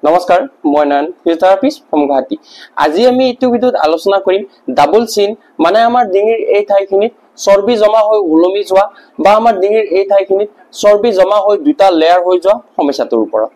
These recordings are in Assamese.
নমস্কাৰ মই নয়ন ফিজিওথেৰাপিষ্ট ফ্ৰম গুৱাহাটী। আজি আমি এইটো ভিডিঅ'ত আলোচনা কৰিম ডাবল চিন মানে আমাৰ ডিঙিৰ এই ঠাইখিনিত চৰ্বি জমা হৈ ওলমি যোৱা বা আমাৰ ডিঙিৰ এই ঠাইখিনিত চৰ্বি জমা হৈ দুটা লেয়াৰ হৈ যোৱা সমস্যাটোৰ ওপৰত।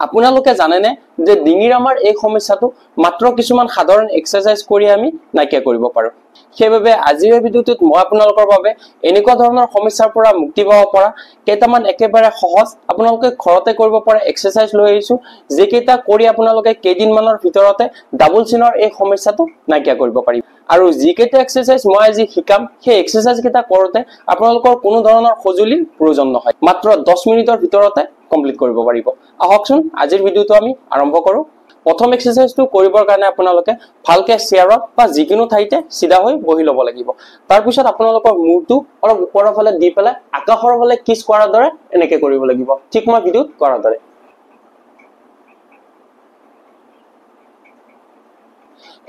আপোনালোকে জানেনে যে ডিঙিৰ আমাৰ এই সমস্যাটো মাত্ৰ কিছুমান সাধাৰণ এক্সাৰসাইজ কৰি আমি নাইকিয়া কৰিব পাৰোঁ। সেইবাবে আজিৰ এই ভিডিঅ'টোত মই আপোনালোকৰ বাবে এনেকুৱা ধৰণৰ সমস্যাৰ পৰা মুক্তি পাব পৰা কেইটামান একেবাৰে সহজ আপোনালোকে ঘৰতে কৰিব পৰা এক্সাৰসাইজ লৈ আহিছোঁ, যিকেইটা কৰি আপোনালোকে কেইদিনমানৰ ভিতৰতে ডাবল চিনৰ এই সমস্যাটো নাইকিয়া কৰিব পাৰিব। আৰু যিকেইটা এক্সাৰসাইজ মই আজি শিকাম সেই এক্সাৰসাইজ কেইটা কৰোঁতে আপোনালোকৰ কোনো ধৰণৰ সঁজুলিৰ প্ৰয়োজন নহয়, মাত্ৰ 10 মিনিটৰ ভিতৰতে কমপ্লিট কৰিব পাৰিব। আহকচোন আজিৰ ভিডিঅ'টো আমি আৰম্ভ কৰোঁ। প্ৰথম এক্সাৰসাইজটো কৰিবৰ কাৰণে আপোনালোকে ভালকে চেয়াৰত বা যিকোনো ঠাইতে চিধা হৈ বহি ল'ব লাগিব। তাৰপিছত আপোনালোকৰ মূৰটো অলপ ওপৰৰ ফালে দি পেলাই আকাশৰ ফালে কিছ কৰাৰ দৰে এনেকে কৰিব লাগিব, ঠিক মই ভিডিঅ'ত কৰাৰ দৰে।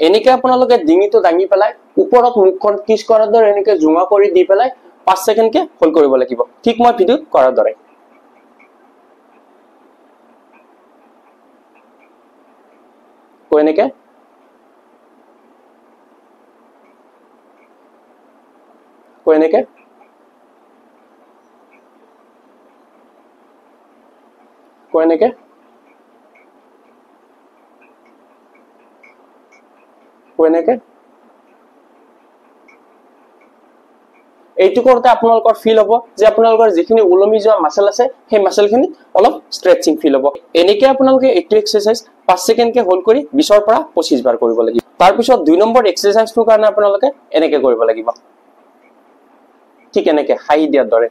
এনেকে আপোনালোকে ডিঙিটো দাঙি পেলাই ওপৰত মুখখন কিছ কৰাৰ দৰে এনেকে জোঙা কৰি দি পেলাই 5 ছেকেণ্ডকে হোল্ড কৰিব লাগিব, ঠিক মই ভিডিঅ'ত কৰাৰ দৰে। এনেকে এনেকে এনেকে এনেকে এইটো কৰোঁতে আপোনালোকৰ ফিল হ'ব যে আপোনালোকৰ যিখিনি ওলমি যোৱা মাসল আছে সেই মাসলখিনি অলপ ষ্ট্ৰেচিং ফিল হ'ব। এনেকে আপোনালোকে এইটো এক্সাৰসাইজ 5 ছেকেণ্ডকে হোল্ড কৰি 20 পৰা 25 বাৰ কৰিব লাগিব। তাৰপিছত 2 নম্বৰ এক্সাৰসাইজটোৰ কাৰণে আপোনালোকে এনেকে কৰিব লাগিব, ঠিক এনেকে হাই দিয়াৰ দৰে।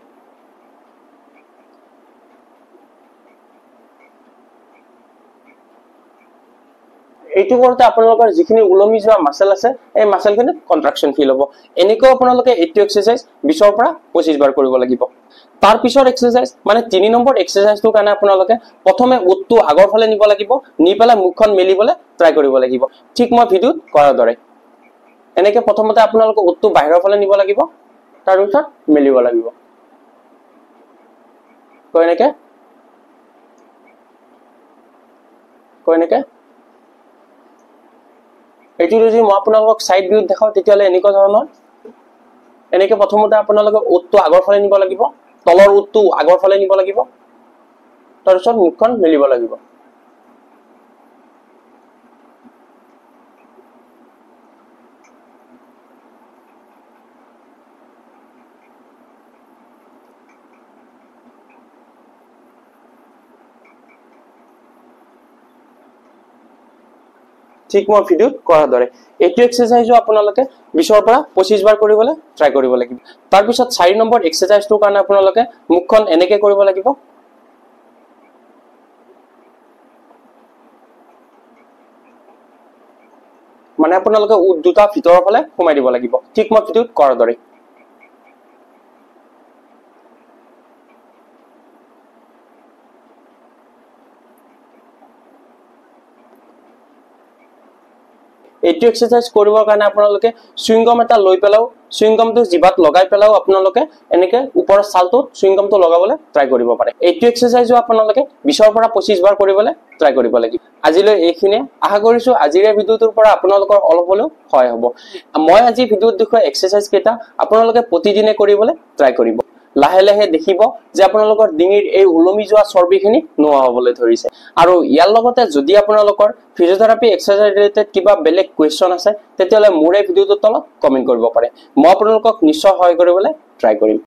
এইটো কৰোঁতে আপোনালোকৰ যিখিনি ওলমি যোৱা মাসল আছে এই মাসলখিনিত কন্ট্ৰাকশন ফিল হ'ব। এনেকৈ আপোনালোকে এইটো এক্সাৰসাইজ 20 পৰা 25 বাৰ কৰিব লাগিব। তাৰ পিছৰ এক্সাৰসাইজ মানে 3 নম্বৰ এক্সাৰসাইজটোৰ কাৰণে আপোনালোকে প্ৰথমে ওঠটো আগৰ ফালে নিব লাগিব, নি পেলাই মুখখন মেলিবলৈ ট্ৰাই কৰিব লাগিব, ঠিক মই ভিডিঅ'ত কৰাৰ দৰে। এনেকে প্ৰথমতে আপোনালোকে ওঠটো বাহিৰৰ ফালে নিব লাগিব, তাৰপিছত মেলিব লাগিব, এনেকে এনেকে। এইটো যদি মই আপোনালোকক সাইড ভিউত দেখাও তেতিয়াহ'লে এনেকুৱা ধৰণৰ। এনেকে প্ৰথমতে আপোনালোকে ওঠটো আগৰ ফালে নিব লাগিব, তলৰ ওঠটো আগৰ ফালে নিব লাগিব, তাৰপিছত মুখখন মেলিব লাগিব। ঠিক মই ভিডিঅ'ত কৰাৰ দৰে। এইটো এক্সাৰসাইজো আপোনালোকে 20 পৰা 25 বাৰ কৰিবলৈ ট্ৰাই কৰিব লাগিব। তাৰপিছত 4 নম্বৰ এক্সাৰসাইজটোৰ কাৰণে আপোনালোকে মুখখন এনেকে কৰিব লাগিব, মানে আপোনালোকে ওঠ দুটা ভিতৰৰ ফালে সোমাই দিব লাগিব, ঠিক মই ভিডিঅ'ত কৰাৰ দৰে। এইটো এক্সাৰসাইজ কৰিবৰ কাৰণে আপোনালোকে চুইংগাম এটা লৈ পেলাও, চুইংগামটো জিভাত লগাই পেলাও আপোনালোকে এনেকে ওপৰৰ ছালটোত চুইংগামটো লগাবলৈ ট্ৰাই কৰিব পাৰে। এইটো এক্সাৰসাইজো আপোনালোকে 20 পৰা 25 বাৰ কৰিবলৈ ট্ৰাই কৰিব লাগিব। আজিলৈ এইখিনিয়ে, আশা কৰিছোঁ আজিৰ এই ভিডিঅ'টোৰ পৰা আপোনালোকৰ অলপ হ'লেও সহায় হ'ব। মই আজি ভিডিঅ'ত দেখুওৱা এক্সাৰসাইজ কেইটা আপোনালোকে প্ৰতিদিনে কৰিবলৈ ট্ৰাই কৰিব। লাহে লাহে দেখিব যে আপোনালোকৰ ডিঙিৰ এই ওলমি যোৱা চৰ্বিখিনি নোহোৱা হ'বলৈ ধৰিছে। আৰু ইয়াৰ লগতে যদি আপোনালোকৰ ফিজিওথেৰাপি এক্সাৰসাইজ ৰিলেটেড কিবা বেলেগ কুৱেশ্যন আছে তেতিয়াহ'লে মোৰ এই ভিডিঅ'টোৰ তলত কমেণ্ট কৰিব পাৰে, মই আপোনালোকক নিশ্চয় সহায় কৰিবলৈ ট্ৰাই কৰিম।